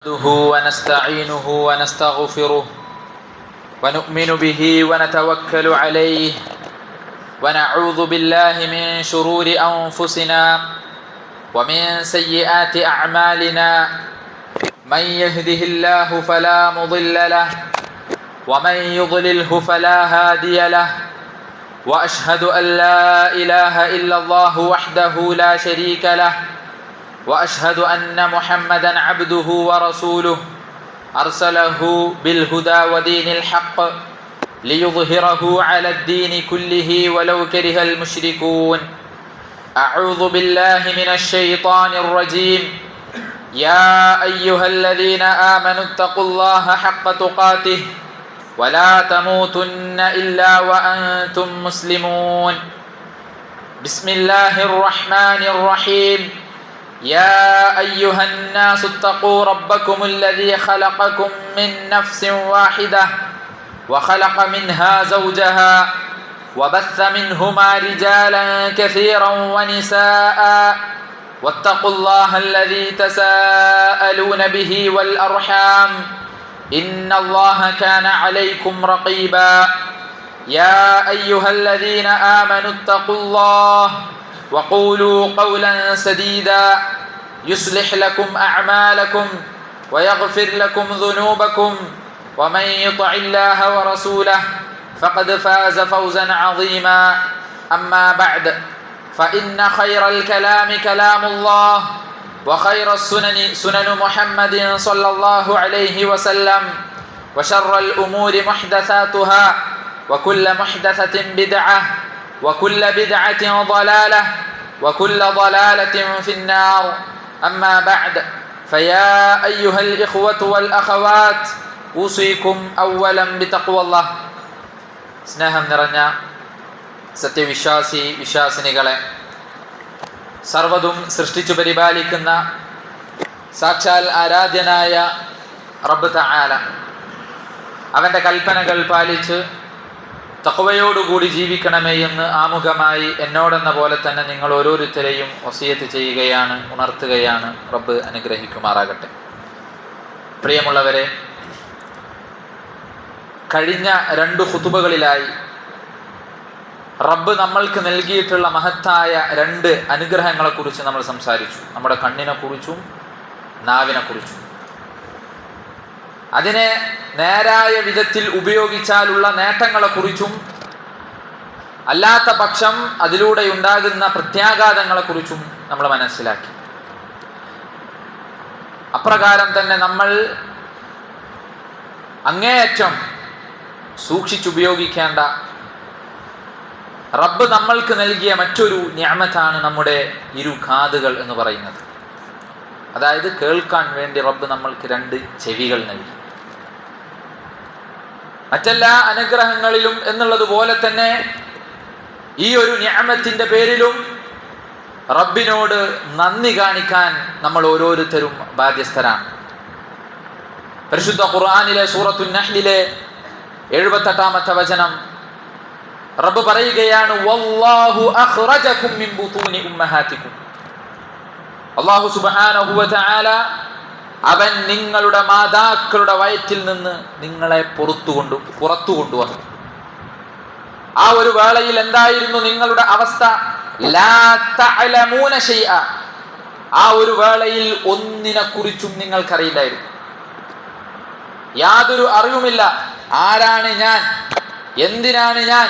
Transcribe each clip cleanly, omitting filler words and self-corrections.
ونستعينه ونستغفره ونؤمن به ونتوكل عليه ونعوذ بالله من شرور أنفسنا ومن سيئات أعمالنا من يهده الله فلا مضل له ومن يضلله فلا هادي له وأشهد أن لا إله إلا الله وحده لا شريك له وأشهد أن محمدًا عبده ورسوله أرسله بالهدى ودين الحق ليظهره على الدين كله ولو كره المشركون. أعوذ بالله من الشيطان الرجيم. يا أيها الذين آمنوا اتقوا الله حق تقاته ولا تموتن إلا وأنتم مسلمون. بسم الله الرحمن الرحيم. يا أيها الناس اتقوا ربكم الذي خلقكم من نفس واحدة وخلق منها زوجها وبث منهما رجالا كثيرا ونساء واتقوا الله الذي تساءلون به والأرحام إن الله كان عليكم رقيبا. يا أيها الذين آمنوا اتقوا الله وقولوا قولا سديدا يصلح لكم أعمالكم ويغفر لكم ذنوبكم ومن يطع الله ورسوله فقد فاز فوزا عظيما. أما بعد فإن خير الكلام كلام الله وخير السنن سنن محمد صلى الله عليه وسلم وشر الأمور محدثاتها وكل محدثة بدعة وكل بدعة ضلالة وكل ضلالة في النار. أما بعد فيا أيها الإخوة والأخوات أوصيكم أولا بتقوى الله. സ്നേഹം നിറഞ്ഞ സത്യവിശ്വാസി വിശ്വാസിനികളെ, സർവ്വതും സൃഷ്ടിച്ചു പരിപാലിക്കുന്ന സാക്ഷാൽ ആരാധ്യനായ റബ്ബ് തആല അവൻ്റെ കൽപ്പനകൾ പാലിച്ച് തഖ്വയോടുകൂടി ജീവിക്കണമേ എന്ന് ആമുഖമായി എന്നോടെന്ന പോലെ തന്നെ നിങ്ങൾ ഓരോരുത്തരെയും വസിയത്ത് ചെയ്യുകയാണ്, ഉണർത്തുകയാണ്. റബ്ബ് അനുഗ്രഹിക്കുമാറാകട്ടെ. പ്രിയമുള്ളവരെ, കഴിഞ്ഞ 2 ഖുതുബകളിലായി റബ്ബ് നമ്മൾക്ക് നൽകിയിട്ടുള്ള മഹത്തായ 2 അനുഗ്രഹങ്ങളെക്കുറിച്ച് നമ്മൾ സംസാരിച്ചു. നമ്മുടെ കണ്ണിനെക്കുറിച്ചും നാവിനെക്കുറിച്ചും. അതിനെ നേരായ വിധത്തിൽ ഉപയോഗിച്ചാലുള്ള നേട്ടങ്ങളെക്കുറിച്ചും അല്ലാത്ത പക്ഷം അതിലൂടെ ഉണ്ടാകുന്ന പ്രത്യാഘാതങ്ങളെക്കുറിച്ചും നമ്മൾ മനസ്സിലാക്കി. അപ്രകാരം തന്നെ നമ്മൾ അങ്ങേയറ്റം സൂക്ഷിച്ചുപയോഗിക്കേണ്ട റബ്ബ് നമ്മൾക്ക് നൽകിയ മറ്റൊരു നിഅമത്താണ് നമ്മുടെ 2 കാതുകൾ എന്ന് പറയുന്നത്. അതായത് കേൾക്കാൻ വേണ്ടി റബ്ബ് നമ്മൾക്ക് 2 ചെവികൾ നൽകി. മറ്റെല്ലാ അനുഗ്രഹങ്ങളിലും എന്നുള്ളതുപോലെ തന്നെ ഈ ഒരു നിഅമത്തിന്റെ പേരിലും റബ്ബിനോട് നന്ദി കാണിക്കാൻ നമ്മൾ ഓരോരുത്തരും ബാധ്യസ്ഥരാണ്. പരിശുദ്ധ ഖുർആനിലെ സൂറത്തുൻ നഹ്ലിലെ 78-ാമത്തെ വചനം റബ്ബ് പറയുകയാണ്, വല്ലാഹു അഖ്റജകും മിൻ ബുതൂനി ഉമ്മഹാതികും. അല്ലാഹു സുബ്ഹാനഹു വ തആല അവൻ നിങ്ങളുടെ മാതാക്കളുടെ വയറ്റിൽ നിന്ന് നിങ്ങളെ പുറത്തു കൊണ്ടുവന്നു. ആ ഒരു വേളയിൽ എന്തായിരുന്നു നിങ്ങളുടെ അവസ്ഥ? ലാ തഅലമൂന ശൈഅ. ആ ഒരു വേളയിൽ ഒന്നിനെ കുറിച്ചും നിങ്ങൾക്കറിയില്ലായിരുന്നു. യാതൊരു അറിവുമില്ല. ആരാണ് ഞാൻ, എന്തിനാണ് ഞാൻ,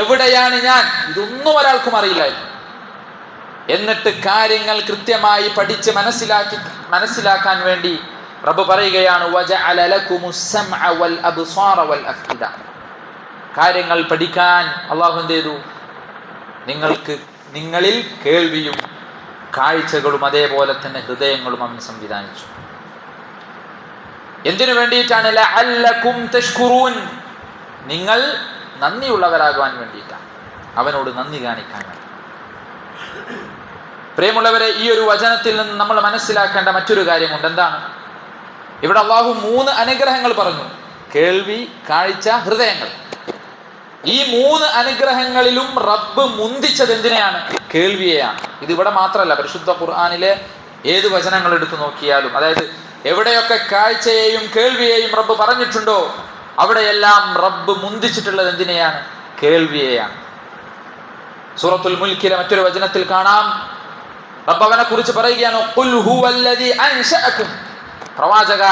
എവിടെയാണ് ഞാൻ, ഇതൊന്നും ഒരാൾക്കും അറിയില്ലായിരുന്നു. എന്നിട്ട് കാര്യങ്ങൾ കൃത്യമായി പഠിച്ച് മനസ്സിലാക്കാൻ വേണ്ടി റബ്ബ് പറയുകയാണ്, വജഅല ലകുമുസ് സമഅ വൽ അബ്സാറ വൽ അഫ്ഇദ. കാര്യങ്ങൾ പഠിക്കാൻ അല്ലാഹു എന്ത് ചെയ്തു? നിങ്ങളിൽ കേൾവിയും കാഴ്ചകളും അതേപോലെ തന്നെ ഹൃദയങ്ങളും അവൻ സംവിധാനിച്ചു. എന്തിനു വേണ്ടിയിട്ടാണ്? ലഅല്ലകും തഷ്കുറൂൻ. നിങ്ങൾ നന്ദിയുള്ളവരാകുവാൻ വേണ്ടിയിട്ടാണ്, അവനോട് നന്ദി കാണിക്കാൻ വേണ്ടി. പ്രിയമുള്ളവരെ, ഈ ഒരു വചനത്തിൽ നിന്ന് നമ്മൾ മനസ്സിലാക്കേണ്ട മറ്റൊരു കാര്യമുണ്ട്. എന്താണ്? ഇവിടെ അല്ലാഹു 3 അനുഗ്രഹങ്ങൾ പറഞ്ഞു: കേൾവി, കാഴ്ച, ഹൃദയങ്ങൾ. ഈ 3 അനുഗ്രഹങ്ങളിലും റബ്ബ് മുന്തിച്ചത് എന്തിനെയാണ്? കേൾവിയെയാണ്. ഇതിവിടെ മാത്രമല്ല, പരിശുദ്ധ ഖുർആനിലെ ഏത് വചനങ്ങൾ എടുത്തു നോക്കിയാലും, അതായത് എവിടെയൊക്കെ കാഴ്ചയെയും കേൾവിയെയും റബ്ബ് പറഞ്ഞിട്ടുണ്ടോ അവിടെയെല്ലാം റബ്ബ് മുന്തിച്ചിട്ടുള്ളത് എന്തിനെയാണ്? കേൾവിയെയാണ്. സൂറത്തുൽ മുൽക്കിലെ മറ്റൊരു വചനത്തിൽ കാണാം, റബ്ബ് അവനെ കുറിച്ച് പറയുകയാണ്, ഖുൽ ഹുവല്ലദീ അൻശഅകും, പ്രവാചക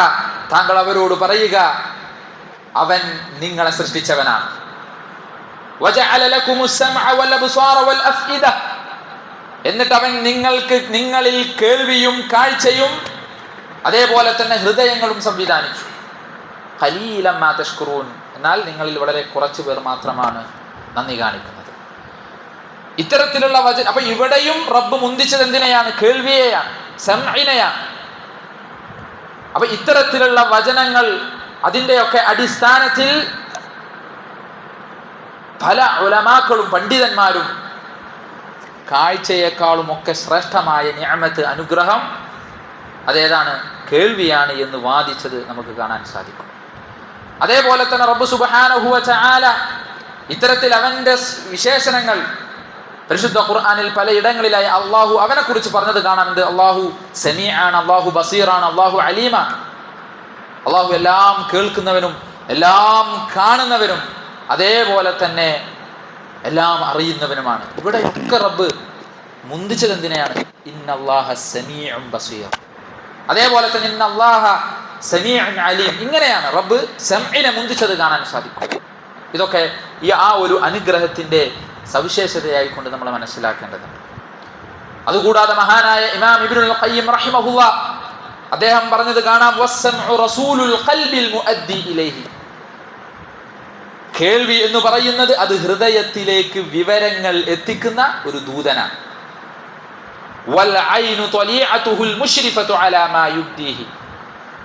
താങ്കൾ അവരോട് പറയുക, അവൻ നിങ്ങളെ സൃഷ്ടിച്ചവനാണ്. വജഅല ലക്കുമുസ് സമഅ വൽ അബ്സാറ വൽ അഫ്ഇദ, എന്നിട്ട് അവൻ നിങ്ങളിൽ കേൾവിയും കാഴ്ചയും അതേപോലെ തന്നെ ഹൃദയങ്ങളും സംവിധാനിച്ചു. ഖലീലൻ മാ തഷ്കുറൂൻ, എന്നാൽ നിങ്ങളിൽ വളരെ കുറച്ചു പേർ മാത്രമാണ് നന്ദി കാണിക്കുന്നത്. ഇത്തരത്തിലുള്ള വചനം. അപ്പൊ ഇവിടെയും റബ്ബ് മുന്തിച്ചത് എന്തിനെയാണ്? കേൾവിയെയാണ്, സമഇനെയാണ്. അപ്പൊ ഇത്തരത്തിലുള്ള വചനങ്ങൾ, അതിൻ്റെയൊക്കെ അടിസ്ഥാനത്തിൽ പല ഉലമാക്കളും പണ്ഡിതന്മാരും കാഴ്ചയെക്കാളും ഒക്കെ ശ്രേഷ്ഠമായ നിഅമത്ത്, അനുഗ്രഹം അതേതാണ്? കേൾവിയാണ് എന്ന് വാദിച്ചത് നമുക്ക് കാണാൻ സാധിക്കും. അതേപോലെ തന്നെ റബ്ബ് സുബ്ഹാനഹു വ തആല ഇത്തരത്തിൽ അവന്റെ വിശേഷണങ്ങൾ പരിശുദ്ധ ഖുർആനിൽ പലയിടങ്ങളിലായി അള്ളാഹു അവനെ കുറിച്ച് പറഞ്ഞത് കാണാറുണ്ട്. അള്ളാഹു സമീആണ്, അള്ളാഹു ബസീറാണ്, അള്ളാഹു അലീമാണ്. അള്ളാഹു എല്ലാം കേൾക്കുന്നവനും എല്ലാം കാണുന്നവനും അതേപോലെ തന്നെ എല്ലാം അറിയുന്നവനുമാണ്. ഇവിടെയൊക്കെ റബ്ബ് മുന്തിച്ചത് എന്തിനെയാണ്? ഇന്നല്ലാഹ സമീഉൻ ബസീർ. അതേപോലെ തന്നെ ഇന്നല്ലാഹ സമീഉൻ അലീം. ഇങ്ങനെയാണ് റബ്ബ് സമഇനെ മുന്തിച്ചത് കാണാൻ സാധിക്കും. ഇതൊക്കെ ആ ഒരു അനുഗ്രഹത്തിന്റെ സവിശേഷതയായി കൊണ്ട് നമ്മൾ മനസ്സിലാക്കേണ്ടതുണ്ട്. അതുകൂടാതെ മഹാനായ ഇമാം ഇബ്നുൽ ഖയ്യിം റഹിമഹുല്ലാ അദ്ദേഹം പറഞ്ഞത് കാണാം, വസ്സംഉ റസൂലുൽ ഖൽബിൽ മുഅദ്ദി ഇലൈഹി. കേൾവി എന്ന് പറയുന്നത് അത് ഹൃദയത്തിലേക്ക് വിവരങ്ങൾ എത്തിക്കുന്ന ഒരു ദൂതനാണ്. വൽ ഐനു ത്വലീഅതുഹുൽ മുശ്രിഫതു അലാ മാ യുബ്ദീഹി.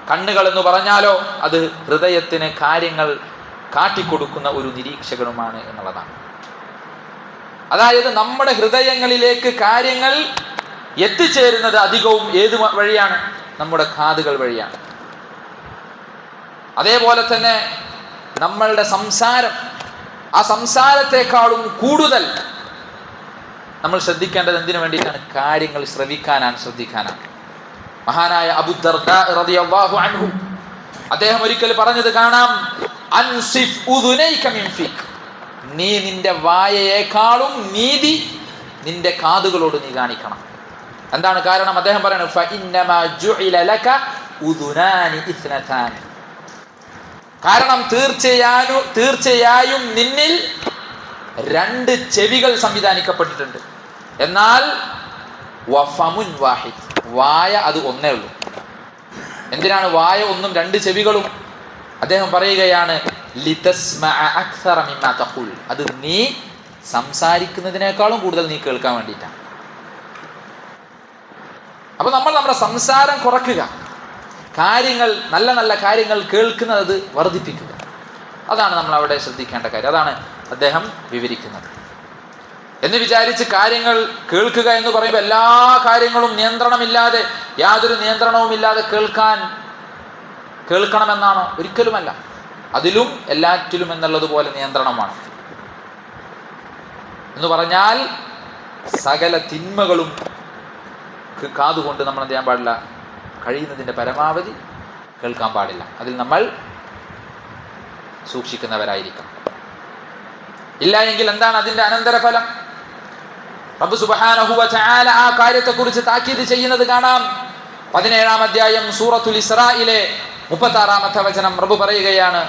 കണ്ണുകൾ എന്ന് പറഞ്ഞാലോ അത് ഹൃദയത്തിന് കാര്യങ്ങൾ കാട്ടിക്കൊടുക്കുന്ന ഒരു നിരീക്ഷകനുമാണ് എന്നുള്ളതാണ്. അതായത് നമ്മുടെ ഹൃദയങ്ങളിലേക്ക് കാര്യങ്ങൾ എത്തിച്ചേരുന്നത് അധികവും ഏത് വഴിയാണ്? നമ്മുടെ കാതുകൾ വഴിയാണ്. അതേപോലെ തന്നെ നമ്മളുടെ സംസാരം, ആ സംസാരത്തെക്കാളും കൂടുതൽ നമ്മൾ ശ്രദ്ധിക്കേണ്ടത് എന്തിനു വേണ്ടിയിട്ടാണ്? കാര്യങ്ങൾ ശ്രവിക്കാനാണ്, ശ്രദ്ധിക്കാനാണ്. മഹാനായ അബൂ ദർദാ റളിയല്ലാഹു അൻഹു അദ്ദേഹം ഒരിക്കൽ പറഞ്ഞത് കാണാം, അൻസിഫ് ഉദുനൈക മിൻ ഫീക്. നീ നിന്റെ വായയേക്കാളും നീതി നിന്റെ കാതുകളോട് നീ കാണിക്കണം. എന്താണ് കാരണം? അദ്ദേഹം പറയുന്നത്, ഫഇന്നമാ ജുഇല ലക ഉദുനാനി ഇത്നതാൻ. കാരണം തീർച്ചയായും നിന്നിൽ 2 ചെവികൾ സംവിധാനിക്കപ്പെട്ടിട്ടുണ്ട്. എന്നാൽ വഫമുൻ വാഹിദ്, വായ അത് ഒന്നേ ഉള്ളൂ. എന്തിനാണ് വായ ഒന്നും 2 ചെവികളും? അദ്ദേഹം പറയുകയാണ്, ലിതസ്മഅ അക്സറ മിമ്മാ തഖൂൽ. അത് നീ സംസാരിക്കുന്നതിനേക്കാളും കൂടുതൽ നീ കേൾക്കാൻ വേണ്ടിയിട്ടാണ്. അപ്പൊ നമ്മൾ നമ്മുടെ സംസാരം കുറയ്ക്കുക, കാര്യങ്ങൾ, നല്ല നല്ല കാര്യങ്ങൾ കേൾക്കുന്നത് അത് വർദ്ധിപ്പിക്കുക. അതാണ് നമ്മൾ അവിടെ ശ്രദ്ധിക്കേണ്ട കാര്യം. അതാണ് അദ്ദേഹം വിവരിക്കുന്നത്. എന്ന് വിചാരിച്ച് കാര്യങ്ങൾ കേൾക്കുക എന്ന് പറയുമ്പോൾ എല്ലാ കാര്യങ്ങളും നിയന്ത്രണമില്ലാതെ, യാതൊരു നിയന്ത്രണവുമില്ലാതെ കേൾക്കണമെന്നാണോ? ഒരിക്കലുമല്ല. അതിലും എല്ലാറ്റിലും എന്നുള്ളതുപോലെ നിയന്ത്രണമാണ്. എന്ന് പറഞ്ഞാൽ സകല തിന്മകളും കാതുകൊണ്ട് നമ്മൾ എന്ത് ചെയ്യാൻ പാടില്ല? കഴിയുന്നതിൻ്റെ പരമാവധി കേൾക്കാൻ പാടില്ല. അതിൽ നമ്മൾ സൂക്ഷിക്കുന്നവരായിരിക്കണം. ഇല്ല എങ്കിൽ എന്താണ് അതിൻ്റെ അനന്തരഫലം? റബ്ബ് സുബ്ഹാനഹു വ തആല ആ കാര്യത്തെക്കുറിച്ച് താക്കീത് ചെയ്യുന്നത് കാണാം. 17-ാം അധ്യായം സൂറത്തുൽ ഇസ്രായിലെ 36-ാമത്തെ വചനം റബ്ബ് പറയുകയാണ്,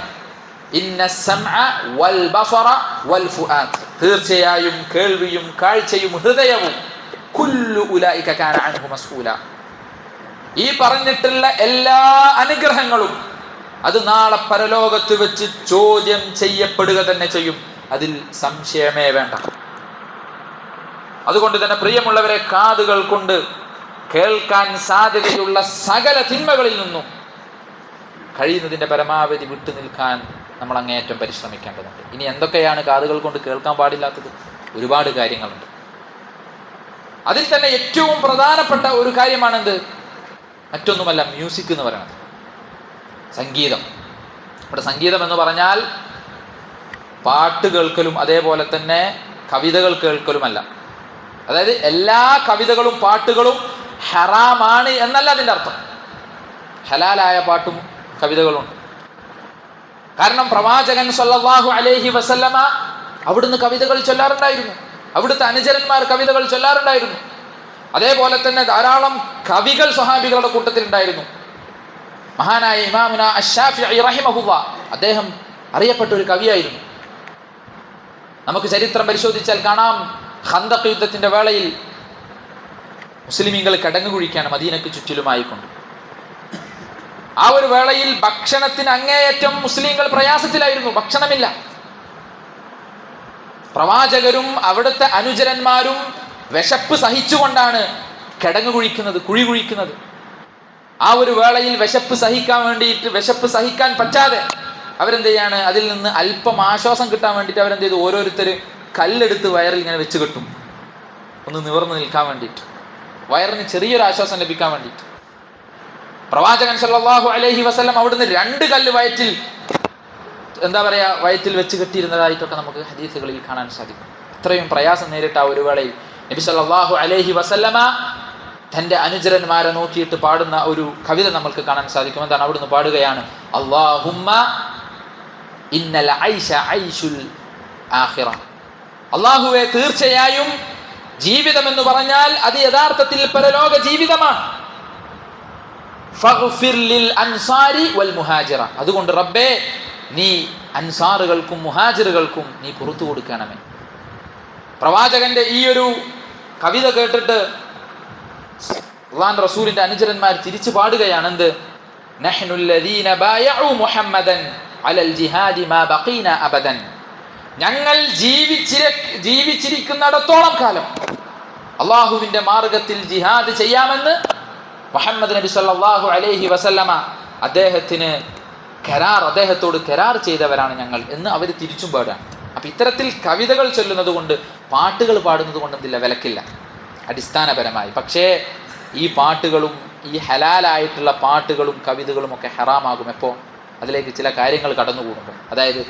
ഇന്നസ് സമഅ വൽ ബസറ വൽ ഫുആദ്. തീർച്ചയായും കേൾവിയും കാഴ്ചയും ഹൃദയവും കുല്ലു ഉലൈക കാന അൻഹു മസ്ഊല. ഈ പറഞ്ഞിട്ടുള്ള എല്ലാ അനുഗ്രഹങ്ങളും അത് നാളെ പരലോകത്ത് വെച്ച് ചോദ്യം ചെയ്യപ്പെടുക തന്നെ ചെയ്യും. അതിൽ സംശയമേ വേണ്ട. അതുകൊണ്ട് തന്നെ പ്രിയമുള്ളവരെ, കാതുകൾ കൊണ്ട് കേൾക്കാൻ സാധ്യതയുള്ള സകല തിന്മകളിൽ നിന്നും കഴിയുന്നതിൻ്റെ പരമാവധി വിട്ടു നിൽക്കാൻ നമ്മൾ അങ്ങേയറ്റം പരിശ്രമിക്കേണ്ടതുണ്ട്. ഇനി എന്തൊക്കെയാണ് കാതുകൾ കൊണ്ട് കേൾക്കാൻ പാടില്ലാത്തത്? ഒരുപാട് കാര്യങ്ങളുണ്ട്. അതിൽ തന്നെ ഏറ്റവും പ്രധാനപ്പെട്ട ഒരു കാര്യമാണെന്ത്? മറ്റൊന്നുമല്ല, മ്യൂസിക് എന്ന് പറയുന്നത്, സംഗീതം. ഇവിടെ സംഗീതം എന്ന് പറഞ്ഞാൽ പാട്ട് കേൾക്കലും അതേപോലെ തന്നെ കവിതകൾ കേൾക്കലുമല്ല. അതായത് എല്ലാ കവിതകളും പാട്ടുകളും ഹറാമാണ് എന്നല്ല അതിൻ്റെ അർത്ഥം. ഹലാലായ പാട്ടും കവിതകളുണ്ട്. കാരണം പ്രവാചകൻ സല്ലല്ലാഹു അലൈഹി വസല്ലമ അവിടുന്ന് കവിതകൾ ചൊല്ലാറുണ്ടായിരുന്നു, അവിടുത്തെ അനുചരന്മാർ കവിതകൾ ചൊല്ലാറുണ്ടായിരുന്നു. അതേപോലെ തന്നെ ധാരാളം കവികൾ സ്വഹാബികളുടെ കൂട്ടത്തിൽ ഉണ്ടായിരുന്നു. മഹാനായ ഇമാമുന അശ്ശാഫിഈ റഹിമഹുല്ലാഹ്, അദ്ദേഹം അറിയപ്പെട്ട ഒരു കവിയായിരുന്നു. നമുക്ക് ചരിത്രം പരിശോധിച്ചാൽ കാണാം, ഖന്തഖ് യുദ്ധത്തിന്റെ വേളയിൽ മുസ്ലിമീങ്ങൾ കിടങ്ങു കുഴിക്കാണ് മദീനക്ക് ചുറ്റിലുമായിക്കൊണ്ട്. ആ ഒരു വേളയിൽ ഭക്ഷണത്തിന് അങ്ങേയറ്റം മുസ്ലിങ്ങൾ പ്രയാസത്തിലായിരുന്നു, ഭക്ഷണമില്ല. പ്രവാചകരും അവിടുത്തെ അനുചരന്മാരും വിശപ്പ് സഹിച്ചുകൊണ്ടാണ് കിടങ്ങു കുഴിക്കുന്നത്, കുഴി കുഴിക്കുന്നത്. ആ ഒരു വേളയിൽ വിശപ്പ് സഹിക്കാൻ പറ്റാതെ അവരെന്ത് ചെയ്യാണ്, അതിൽ നിന്ന് അല്പം ആശ്വാസം കിട്ടാൻ വേണ്ടിയിട്ട് അവരെന്ത് ചെയ്തു, ഓരോരുത്തർ കല്ലെടുത്ത് വയറിൽ ഇങ്ങനെ വെച്ച് കെട്ടും, ഒന്ന് നിവർന്ന് നിൽക്കാൻ വേണ്ടിയിട്ട്, വയറിന് ചെറിയൊരു ആശ്വാസം ലഭിക്കാൻ വേണ്ടിയിട്ട്. പ്രവാചകൻ സല്ലല്ലാഹു അലൈഹി വസല്ലം അവിടുന്ന് 2 കല്ല് വയറ്റിൽ വെച്ച് കെട്ടിയിരുന്നതായിട്ടൊക്കെ നമുക്ക് ഹദീസുകളിൽ കാണാൻ സാധിക്കും. ഇത്രയും പ്രയാസം നേരിട്ട ആ ഒരു വേളയിൽ നബി സല്ലല്ലാഹു അലൈഹി വസല്ലമ തൻ്റെ അനുചരന്മാരെ നോക്കിയിട്ട് പാടുന്ന ഒരു കവിത നമുക്ക് കാണാൻ സാധിക്കും. എന്താണ്? അവിടുന്ന് പാടുകയാണ്, അല്ലാഹുമ്മ ഇന്നൽ ഐശ ഐശുൽ ആഖിറ. അല്ലാഹുവേ, തീർച്ചയായും ജീവിതം എന്ന് പറഞ്ഞാൽ അത് യഥാർത്ഥത്തിൽ പരലോക ജീവിതമാണ്. ഫഗ്ഫിർ ലിൽ അൻസാരി വൽ മുഹാജിറ. അതുകൊണ്ട് റബ്ബേ, നീ അൻസാറുകൾക്കും മുഹാജിറുകൾക്കും നീ പുറത്തു കൊടുക്കണമേ. പ്രവാചകന്റെ ഈ ഒരു കവിത കേട്ടിട്ട് അല്ലാഹുവിന്റെ റസൂലിന്റെ അനുചരന്മാർ തിരിച്ചു പാടുകയാണ്, എന്ത്? നഹ്നുല്ലദീന ബായഉ മുഹമ്മദൻ അലൽ ജിഹാദി മാ ബഖീന അബദൻ. ഞങ്ങൾ ജീവിച്ചിരിക്കുന്നിടത്തോളം കാലം അള്ളാഹുവിന്റെ മാർഗത്തിൽ ജിഹാദ് ചെയ്യാമെന്ന് മുഹമ്മദ് നബി സല്ലല്ലാഹു അലൈഹി വസല്ലമ അദ്ദേഹത്തോട് കരാർ ചെയ്തവരാണ് ഞങ്ങൾ എന്ന് അവർ തിരിച്ചും പാടാണ്. അപ്പൊ ഇത്തരത്തിൽ കവിതകൾ ചൊല്ലുന്നത് കൊണ്ട്, പാട്ടുകൾ പാടുന്നത് കൊണ്ട് എന്തില്ല, വിലക്കില്ല അടിസ്ഥാനപരമായി. പക്ഷേ ഈ പാട്ടുകളും ഈ ഹലാലായിട്ടുള്ള പാട്ടുകളും കവിതകളും ഒക്കെ ഹറാമാകും എപ്പോൾ? അതിലേക്ക് ചില കാര്യങ്ങൾ കടന്നുകൂടുമ്പോൾ. അതായത്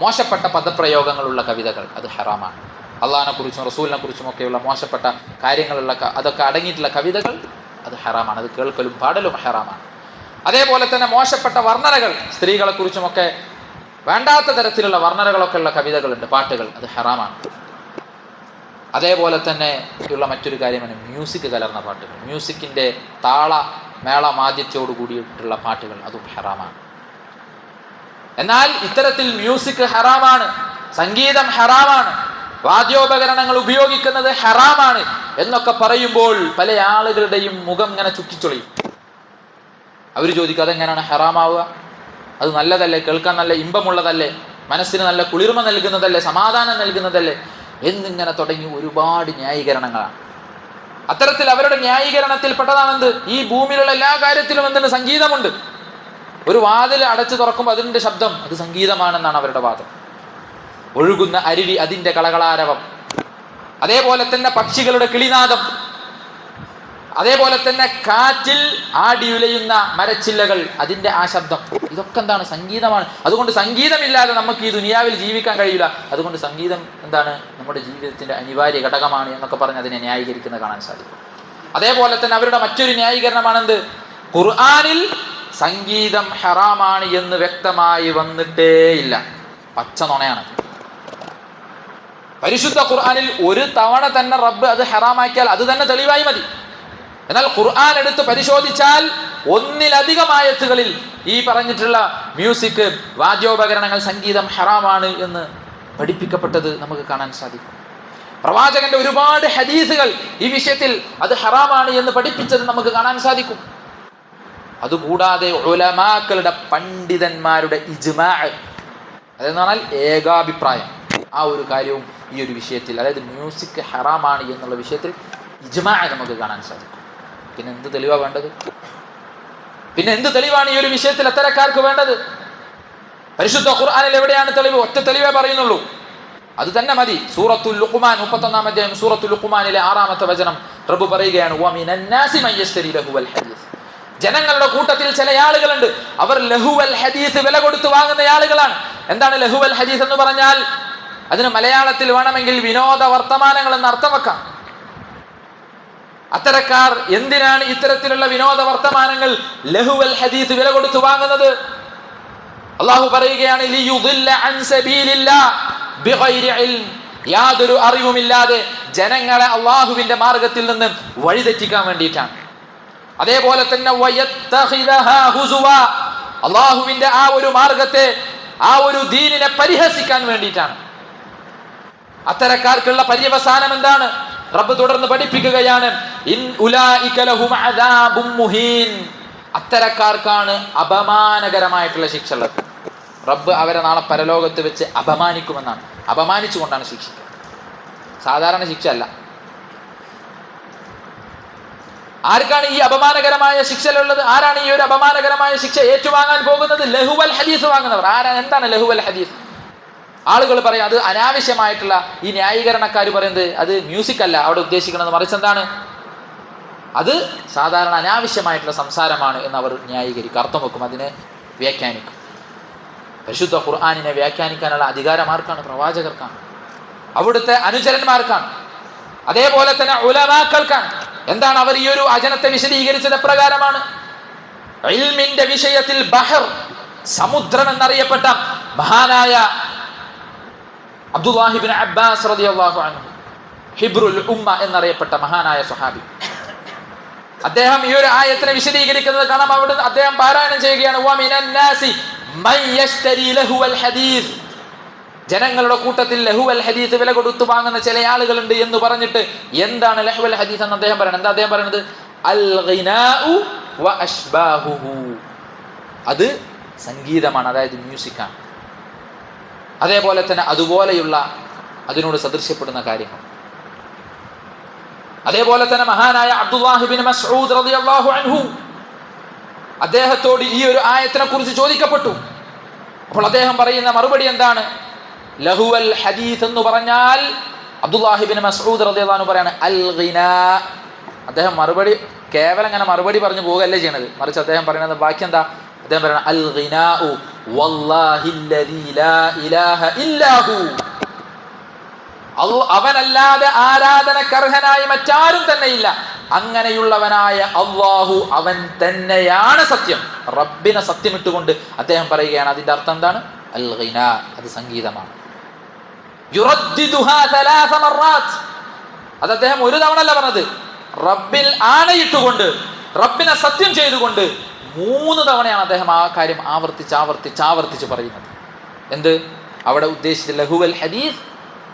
മോശപ്പെട്ട പദപ്രയോഗങ്ങളുള്ള കവിതകൾ അത് ഹറാമാണ്. അള്ളാഹിനെ കുറിച്ചും റസൂലിനെ കുറിച്ചും ഒക്കെയുള്ള മോശപ്പെട്ട കാര്യങ്ങളുള്ള അതൊക്കെ അടങ്ങിയിട്ടുള്ള കവിതകൾ അത് ഹറാമാണ്. അത് കേൾക്കലും പാടലും ഹറാമാണ്. അതേപോലെ തന്നെ മോശപ്പെട്ട വർണ്ണനകൾ, സ്ത്രീകളെ കുറിച്ചുമൊക്കെ വേണ്ടാത്ത തരത്തിലുള്ള വർണ്ണനകളൊക്കെ ഉള്ള കവിതകളുണ്ട്, പാട്ടുകൾ, അത് ഹറാമാണ്. അതേപോലെ തന്നെ ഉള്ള മറ്റൊരു കാര്യമാണ് മ്യൂസിക് കലർന്ന പാട്ടുകൾ, മ്യൂസിക്കിൻ്റെ താള മേള മാദ്യത്തോടു കൂടിയിട്ടുള്ള പാട്ടുകൾ, അതും ഹറാമാണ്. എന്നാൽ ഇത്തരത്തിൽ മ്യൂസിക് ഹറാമാണ്, സംഗീതം ഹറാമാണ്, വാദ്യോപകരണങ്ങൾ ഉപയോഗിക്കുന്നത് ഹറാമാണ് എന്നൊക്കെ പറയുമ്പോൾ പല ആളുകളുടെയും മുഖം ഇങ്ങനെ ചുറ്റിച്ചൊളിയും. അവർ ചോദിക്കും, അതെങ്ങനെയാണ് ഹറാമാവുക? അത് നല്ലതല്ലേ, കേൾക്കാൻ നല്ല ഇമ്പമുള്ളതല്ലേ, മനസ്സിന് നല്ല കുളിർമ നൽകുന്നതല്ലേ, സമാധാനം നൽകുന്നതല്ലേ എന്നിങ്ങനെ തുടങ്ങി ഒരുപാട് ന്യായീകരണങ്ങളാണ്. അത്തരത്തിൽ അവരുടെ ന്യായീകരണത്തിൽ പെട്ടതാണെന്ത്? ഈ ഭൂമിയിലുള്ള എല്ലാ കാര്യത്തിലും എന്തുണ്ട്? സംഗീതമുണ്ട്. ഒരു വാതിൽ അടച്ചു തുറക്കുമ്പോൾ അതിൻ്റെ ശബ്ദം അത് സംഗീതമാണെന്നാണ് അവരുടെ വാദം. ഒഴുകുന്ന അരുവി, അതിൻ്റെ കളകളാരവം, അതേപോലെ തന്നെ പക്ഷികളുടെ കിളിനാദം, അതേപോലെ തന്നെ കാറ്റിൽ ആടിയുലയുന്ന മരച്ചില്ലകൾ, അതിൻ്റെ ആ ശബ്ദം, ഇതൊക്കെ എന്താണ്? സംഗീതമാണ്. അതുകൊണ്ട് സംഗീതമില്ലാതെ നമുക്ക് ഈ ദുനിയാവിൽ ജീവിക്കാൻ കഴിയില്ല. അതുകൊണ്ട് സംഗീതം എന്താണ്? നമ്മുടെ ജീവിതത്തിൻ്റെ അനിവാര്യ ഘടകമാണ് എന്നൊക്കെ പറഞ്ഞ് അതിനെ ന്യായീകരിക്കുന്നത് കാണാൻ സാധിക്കും. അതേപോലെ തന്നെ അവരുടെ മറ്റൊരു ന്യായീകരണമാണെന്ത്? ഖുർആനിൽ സംഗീതം ഹറാമാണ് എന്ന് വ്യക്തമായി വന്നിട്ടേയില്ല, പച്ച നുണയാണ്. പരിശുദ്ധ ഖുർആനിൽ ഒരു തവണ തന്നെ റബ്ബ് അത് ഹറാമാക്കിയാൽ അത് തന്നെ തെളിവായി മതി. എന്നാൽ ഖുർആൻ എടുത്ത് പരിശോധിച്ചാൽ ഒന്നിലധികം ആയത്തുകളിൽ ഈ പറഞ്ഞിട്ടുള്ള മ്യൂസിക്, വാദ്യോപകരണങ്ങൾ, സംഗീതം ഹറാമാണ് എന്ന് പഠിപ്പിക്കപ്പെട്ടത് നമുക്ക് കാണാൻ സാധിക്കും. പ്രവാചകന്റെ ഒരുപാട് ഹദീസുകൾ ഈ വിഷയത്തിൽ അത് ഹറാമാണ് എന്ന് പഠിപ്പിച്ചത് നമുക്ക് കാണാൻ സാധിക്കും. അതുകൂടാതെ ഉലമാക്കളുടെ, പണ്ഡിതന്മാരുടെ ഇജ്മാ, അതെന്ന് പറഞ്ഞാൽ ഏകാഭിപ്രായം, ആ ഒരു കാര്യവും ഈ ഒരു വിഷയത്തിൽ, അതായത് മ്യൂസിക് ഹറാമാണ് എന്നുള്ള വിഷയത്തിൽ ഇജ്മാ നമുക്ക് കാണാൻ സാധിക്കും. പിന്നെ എന്ത് തെളിവാണ് വേണ്ടത്? പിന്നെ എന്ത് തെളിവാണ് ഈ ഒരു വിഷയത്തിൽ അത്തരക്കാർക്ക് വേണ്ടത്? പരിശുദ്ധ ഖുർആനിൽ എവിടെയാണ് തെളിവ്? ഒറ്റ തെളിവേ പറയുന്നുള്ളൂ, അത് തന്നെ മതി. സൂറത്തുൽ ലുഖ്മാൻ 31-ാം അധ്യായം സൂറത്തുൽ ലുഖ്മാനിലെ 6-ാമത്തെ വചനം റബ്ബ് പറയുകയാണ്, വമിനന്നാസി മയ്യശ്തരി ലഹുവൽ ഹദീസ്. ജനങ്ങളുടെ കൂട്ടത്തിൽ ചില ആളുകളുണ്ട്, അവർ ലഹുവൽ ഹദീസ് വില കൊടുത്ത് വാങ്ങുന്ന ആളുകളാണ്. എന്താണ് ലഹുവൽ ഹദീസ് എന്ന് പറഞ്ഞാൽ? അതിന് മലയാളത്തിൽ വേണമെങ്കിൽ വിനോദ വർത്തമാനങ്ങൾ എന്ന് അർത്ഥം വെക്കാം. അത്തരക്കാർ എന്തിനാണ് ഇത്തരത്തിലുള്ള വിനോദ വർത്തമാനങ്ങൾ ലഹുവൽ ഹദീസ് വില കൊടുത്തു വാങ്ങുന്നത്? അള്ളാഹു പറയുകയാണ്, ലിയുദില്ല അൻ സബീലില്ലാഹ് ബിഗൈരി ഇൽം, യാതൊരു അറിവുമില്ലാതെ ജനങ്ങളെ അള്ളാഹുവിന്റെ മാർഗത്തിൽ നിന്ന് വഴിതെറ്റിക്കാൻ വേണ്ടിയിട്ടാണ്. അതേപോലെ തന്നെ വയത്തഖിദഹാ ഹുസുവാ, അള്ളാഹുവിന്റെ ആ ഒരു മാർഗത്തെ, ആ ഒരു ദീനിനെ പരിഹസിക്കാൻ വേണ്ടിയിട്ടാണ്. അത്തരക്കാർക്കുള്ള പര്യവസാനം എന്താണ്? റബ്ബ് തുടർന്ന് പഠിപ്പിക്കുകയാണ്, ഇൻ ഉലൈക ലഹും അദാബും മുഹീൻ, അത്തരക്കാർക്കാണ് അപമാനകരമായിട്ടുള്ള ശിക്ഷ ഉള്ളത്. റബ്ബ് അവരെ നാളെ പരലോകത്ത് വെച്ച് അപമാനിക്കുമെന്നാണ്. അപമാനിച്ചുകൊണ്ടാണ് ശിക്ഷിക്കുക, സാധാരണ ശിക്ഷ അല്ല. ആർക്കാണ് ഈ അപമാനകരമായ ശിക്ഷയിലുള്ളത്? ആരാണ് ഈ ഒരു അപമാനകരമായ ശിക്ഷ ഏറ്റുവാങ്ങാൻ പോകുന്നത്? ലഹുവൽ ഹദീസ് വാങ്ങുന്നവർ. ആരാണ്? എന്താണ് ലഹുവൽ ഹദീസ്? ആളുകൾ പറയും അത് അനാവശ്യമായിട്ടുള്ള, ഈ ന്യായീകരണക്കാർ പറയുന്നത് അത് മ്യൂസിക് അല്ല അവിടെ ഉദ്ദേശിക്കുന്നത്, മറിച്ച് എന്താണ്, അത് സാധാരണ അനാവശ്യമായിട്ടുള്ള സംസാരമാണ് എന്ന് അവർ ന്യായീകരിക്കും, അർത്ഥം വെക്കും, അതിനെ വ്യാഖ്യാനിക്കും. പരിശുദ്ധ ഖുർആനിനെ വ്യാഖ്യാനിക്കാനുള്ള അധികാരം ആർക്കാണ്? പ്രവാചകർക്കാണ്, അവിടുത്തെ അനുചരന്മാർക്കാണ്, അതേപോലെ തന്നെ ഉലമാക്കൾക്കാണ്. എന്താണ് അവർ ഈ ഒരു വചനത്തെ വിശദീകരിച്ചത്? എപ്രകാരമാണ്? ഇൽമിന്റെ വിഷയത്തിൽ ബഹർ, സമുദ്രം എന്നറിയപ്പെട്ട മഹാനായ അബ്ദുല്ലാഹി ഇബ്നു അബ്ബാസ് റളിയല്ലാഹു അൻഹു, ഹിബ്റുൽ ഉമ്മ എന്നറിയപ്പെട്ട മഹാനായ സ്വഹാബി, അദ്ദേഹം ഈ ഒരു ആയത്തിനെ വിശദീകരിക്കുന്നത് കാണാം. അവിടെ അദ്ദേഹം പാരായണം ചെയ്യുകയാണ്, വമിനൻ നാസി മൻ യശ്തരി ലഹുവൽ ഹദീസ്, ജനങ്ങളുടെ കൂട്ടത്തിൽ ലഹുവൽ ഹദീസ് വില കൊടുത്തു വാങ്ങുന്ന ചില ആളുകളുണ്ട് എന്ന് പറഞ്ഞിട്ട്, എന്താണ് ലഹുവൽ ഹദീസ് എന്ന് അദ്ദേഹം പറയുന്നത്? എന്താ അദ്ദേഹം പറയുന്നത്? അൽ ഗിനാഉ വ അശ്ബാഹുഹു, അത് സംഗീതമാണ്, അതായത് മ്യൂസിക്കാണ്. അതേപോലെ തന്നെ അതുപോലെയുള്ള അതിനോട് സദൃശ്യപ്പെടുന്ന കാര്യങ്ങൾ. അതേപോലെ തന്നെ മഹാനായ അബ്ദുല്ലാഹി ഇബ്നു മസ്ഊദ് റളിയല്ലാഹു അൻഹു, അദ്ദേഹത്തോട് ഈ ഒരു ആയത്തിനെ കുറിച്ച് ചോദിക്കപ്പെട്ടു. അപ്പോൾ അദ്ദേഹം പറയുന്ന മറുപടി എന്താണ്? ലഹുവൽ ഹദീസ് എന്ന് പറഞ്ഞാൽ, അബ്ദുല്ലാഹി ഇബ്നു മസ്ഊദ് റളിയല്ലാഹു അൻഹു പറയാണ് അൽ ഗിനാ. അദ്ദേഹം മറുപടി കേവലം അങ്ങനെ മറുപടി പറഞ്ഞു പോവുകയല്ലേ ചെയ്യണത്, മറിച്ച് അദ്ദേഹം പറയുന്നത് ബാക്കി എന്താ? അദ്ദേഹം പറയുന്നത് അൽ ഗിനാഉ വല്ലാഹില്ലദീ ലാ ഇലാഹ ഇല്ലാഹു, അവനല്ലാതെ ആരാധനക്കർഹനായി മറ്റാരും തന്നെയില്ല, അങ്ങനെയുള്ളവനായ അല്ലാഹു അവൻ തന്നെയാണ് സത്യം. റബ്ബിനെ സത്യമിട്ടുകൊണ്ട് അദ്ദേഹം പറയുകയാണ്, അതിന്റെ അർത്ഥം എന്താണ്? അൽ ഗിനാ, അത് സംഗീതമാണ്. യുറദ്ദിദുഹാ സലാസ മറാത്ത്, അത് അദ്ദേഹം ഒരു തവണ അല്ല പറഞ്ഞത്, റബ്ബിൽ ആണയിട്ടുകൊണ്ട്, റബ്ബിനെ സത്യം ചെയ്തുകൊണ്ട് 3 തവണയാണ് അദ്ദേഹം ആ കാര്യം ആവർത്തിച്ച് പറയുന്നത്. എന്ത്? അവിടെ ഉദ്ദേശിച്ച ലഹുവൽ ഹദീസ്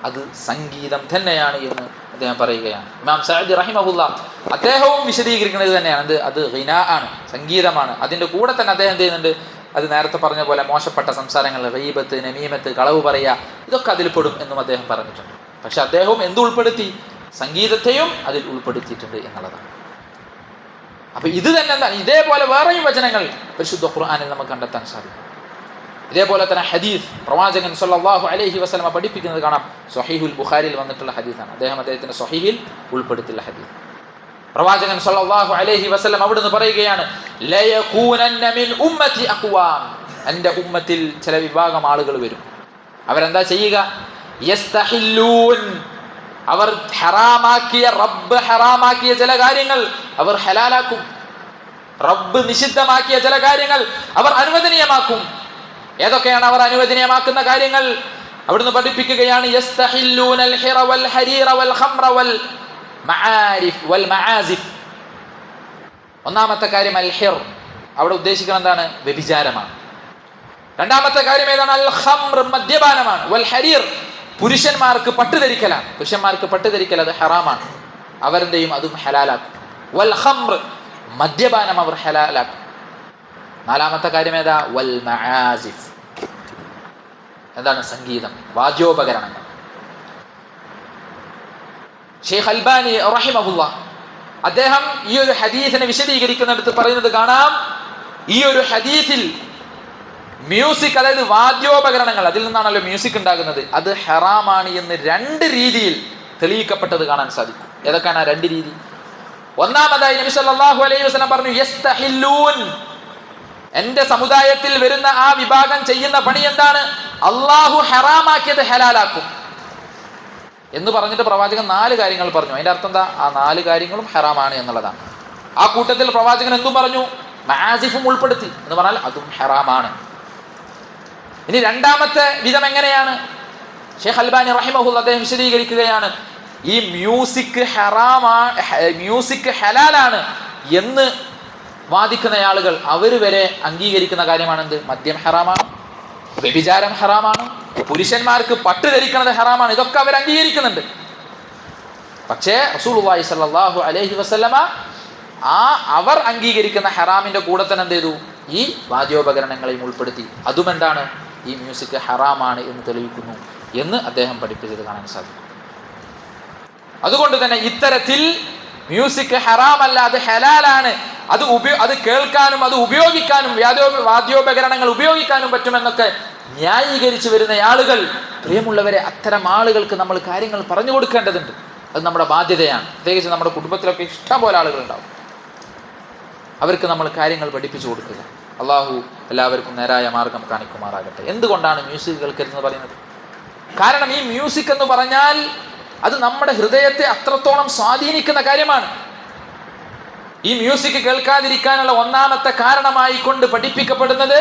അത് സംഗീതം തന്നെയാണ് എന്ന് അദ്ദേഹം പറയുകയാണ്. ഇമാം സഅദി റഹിമഹുല്ലാഹ് അദ്ദേഹവും വിശദീകരിക്കുന്നത് തന്നെയാണ്, അത് ഗിനാ ആണ്, സംഗീതമാണ്. അതിൻ്റെ കൂടെ തന്നെ അദ്ദേഹം എന്ത് ചെയ്യുന്നുണ്ട്? അത് നേരത്തെ പറഞ്ഞ പോലെ മോശപ്പെട്ട സംസാരങ്ങൾ, ഗീബത്ത്, നമീമത്ത്, കളവ് പറയുക, ഇതൊക്കെ അതിൽ പെടും എന്നും അദ്ദേഹം പറഞ്ഞിട്ടുണ്ട്. പക്ഷെ അദ്ദേഹവും എന്ത് ഉൾപ്പെടുത്തി? സംഗീതത്തെയും അതിൽ ഉൾപ്പെടുത്തിയിട്ടുണ്ട് എന്നുള്ളതാണ്. അപ്പൊ ഇത് തന്നെ എന്താണ്? ഇതേപോലെ വേറെയും വചനങ്ങൾ പരിശുദ്ധ ഖുർആനിൽ നമുക്ക് കണ്ടെത്താൻ സാധിക്കും. ഇതേപോലെ തന്നെ ഹദീസ്, പ്രവാചകൻ സല്ലല്ലാഹു അലൈഹി വസല്ലമ പഠിപ്പിക്കുന്നത് കാണാം. സ്വഹീഹുൽ ബുഖാരിയിൽ വന്നിട്ടുള്ള ഹദീസാണ്, അദ്ദേഹത്തിന്റെ സ്വഹീഹിൽ ഉൾപ്പെടുത്തിയുള്ള ഹദീസ്. പ്രവാചകൻ സല്ലല്ലാഹു അലൈഹി വസല്ലം അവിടുന്ന് പറയുകയാണ്, ലയകൂനന്ന മിൻ ഉമ്മത്തി അഖ്വാം, എൻ്റെ ഉമ്മത്തിൽ ചില വിഭാഗം ആളുകൾ വരും. അവരെന്താ ചെയ്യുക? യസ്തഹില്ലൂൻ, അവർ റബ്ബ് ഹറാമാക്കിയ ചില കാര്യങ്ങൾ അവർ ഹലാലാക്കും. റബ്ബ് നിഷിദ്ധമാക്കിയ ചില കാര്യങ്ങൾ അവർ അനുവദനീയമാക്കും. ഏതൊക്കെയാണ് അവർ അനുവദനീയമാക്കുന്ന കാര്യങ്ങൾ? അവിടുന്ന് പഠിപ്പിക്കുകയാണ്, യസ്തഹില്ലൂനൽ ഹിറ വൽ ഹരീറ വൽ ഖംറ വൽ മആരിഫ് വൽ മആസിഫ്. ഒന്നാമത്തെ കാര്യം അൽ ഹിർ, അവിടെ ഉദ്ദേശിക്കുന്നത് എന്താണ്? വ്യഭിചാരമാണ്. രണ്ടാമത്തെ കാര്യം ഏതാണ്? അൽ ഖംർ, മദ്യപാനമാണ്. വൽ ഹരീർ, പുരുഷന്മാർക്ക് പട്ടുധരിക്കലാണ്. പുരുഷന്മാർക്ക് പട്ടുധരിക്കൽ അത് ഹറാമാണ്, അവരെന്തെയും അതും ഹലാലാക്കും. വൽ ഖംർ, മദ്യപാനം അവർ ഹലാലാക്കും. നാലാമത്തെ കാര്യം ഏതാ? വൽ മആസിഫ്, എന്താണ്? സംഗീതം, വാദ്യോപകരണങ്ങൾ. ഷെയ്ഖ് അൽബാനി റഹിമഹുല്ലാഹ് അദ്ദേഹം ഈ ഒരു ഹദീസിനെ വിശദീകരിക്കുന്നിടത്ത് പറയുന്നത് കാണാം, ഈ ഒരു ഹദീസിൽ മ്യൂസിക്, അതായത് വാദ്യോപകരണങ്ങൾ, അതിൽ നിന്നാണല്ലോ മ്യൂസിക് ഉണ്ടാകുന്നത്, അത് ഹറാമാണ് എന്ന് 2 രീതിയിൽ തെളിയിക്കപ്പെട്ടത് കാണാൻ സാധിക്കും. ഏതൊക്കെയാണ് ആ 2 രീതി? ഒന്നാമതായി നബി സല്ലല്ലാഹു അലൈഹി വസല്ലം പറഞ്ഞു, യസ്തഹില്ലൂൻ, എന്റെ സമുദായത്തിൽ വരുന്ന ആ വിഭാഗം ചെയ്യുന്ന പണി എന്താണ്? അള്ളാഹു ഹറാമാക്കിയത് ഹലാലാക്കും. എന്ന് പറഞ്ഞിട്ട് പ്രവാചകൻ 4 കാര്യങ്ങൾ പറഞ്ഞു. അതിൻ്റെ അർത്ഥം എന്താ? ആ 4 കാര്യങ്ങളും ഹറാമാണ് എന്നുള്ളതാണ്. ആ കൂട്ടത്തിൽ പ്രവാചകൻ എന്തും പറഞ്ഞു? മആസിഫും ഉൾപ്പെടുത്തി എന്ന് പറഞ്ഞാൽ അതും ഹറാമാണ്. ഇനി രണ്ടാമത്തെ വിധം എങ്ങനെയാണ്? ഷെയ്ഖ് അൽബാനി റഹിമഹുല്ലാഹ് അദ്ദേഹം വിശദീകരിക്കുകയാണ്, ഈ മ്യൂസിക് ഹലാലാണ് എന്ന് വാദിക്കുന്ന ആളുകൾ അവർ വരെ അംഗീകരിക്കുന്ന കാര്യമാണെന്ത്? മദ്യം ഹറാമാണ്, വ്യഭിചാരം ഹറാമാണ്, പുരുഷന്മാർക്ക് പട്ട് ധരിക്കുന്നത് ഹറാമാണ്. ഇതൊക്കെ അവർ അംഗീകരിക്കുന്നുണ്ട്. പക്ഷേ റസൂലുള്ളാഹി സ്വല്ലല്ലാഹു അലൈഹി വസല്ലമ അവർ അംഗീകരിക്കുന്ന ഹറാമിന്റെ കൂടെ തന്നെ എന്ത് ചെയ്തു? ഈ വാദ്യോപകരണങ്ങളെയും ഉൾപ്പെടുത്തി. അതും എന്താണ്? ഈ മ്യൂസിക് ഹറാമാണ് എന്ന് തെളിയിക്കുന്നു എന്ന് അദ്ദേഹം പഠിപ്പിച്ചത് കാണാൻ സാധിക്കും. അതുകൊണ്ട് തന്നെ ഇത്തരത്തിൽ മ്യൂസിക് ഹറാമല്ല, അത് ഹലാലാണ്, അത് കേൾക്കാനും അത് ഉപയോഗിക്കാനും വാദ്യോപകരണങ്ങൾ ഉപയോഗിക്കാനും പറ്റുമെന്നൊക്കെ ന്യായീകരിച്ചു വരുന്ന ആളുകൾ, പ്രിയമുള്ളവരെ, അത്തരം ആളുകൾക്ക് നമ്മൾ കാര്യങ്ങൾ പറഞ്ഞു കൊടുക്കേണ്ടതുണ്ട്. അത് നമ്മുടെ ബാധ്യതയാണ്. പ്രത്യേകിച്ച് നമ്മുടെ കുടുംബത്തിലൊക്കെ ഇഷ്ടം പോലെ ആളുകളുണ്ടാവും. അവർക്ക് നമ്മൾ കാര്യങ്ങൾ പഠിപ്പിച്ചു കൊടുക്കുക. അള്ളാഹു എല്ലാവർക്കും നേരായ മാർഗം കാണിക്കുമാറാകട്ടെ. എന്തുകൊണ്ടാണ് മ്യൂസിക് കേൾക്കരുതെന്ന് പറയുന്നത്? കാരണം ഈ മ്യൂസിക് എന്ന് പറഞ്ഞാൽ അത് നമ്മുടെ ഹൃദയത്തെ അത്രത്തോളം സ്വാധീനിക്കുന്ന കാര്യമാണ്. ഈ മ്യൂസിക് കേൾക്കാതിരിക്കാനുള്ള ഒന്നാമത്തെ കാരണമായി കൊണ്ട് പഠിപ്പിക്കപ്പെടുന്നത്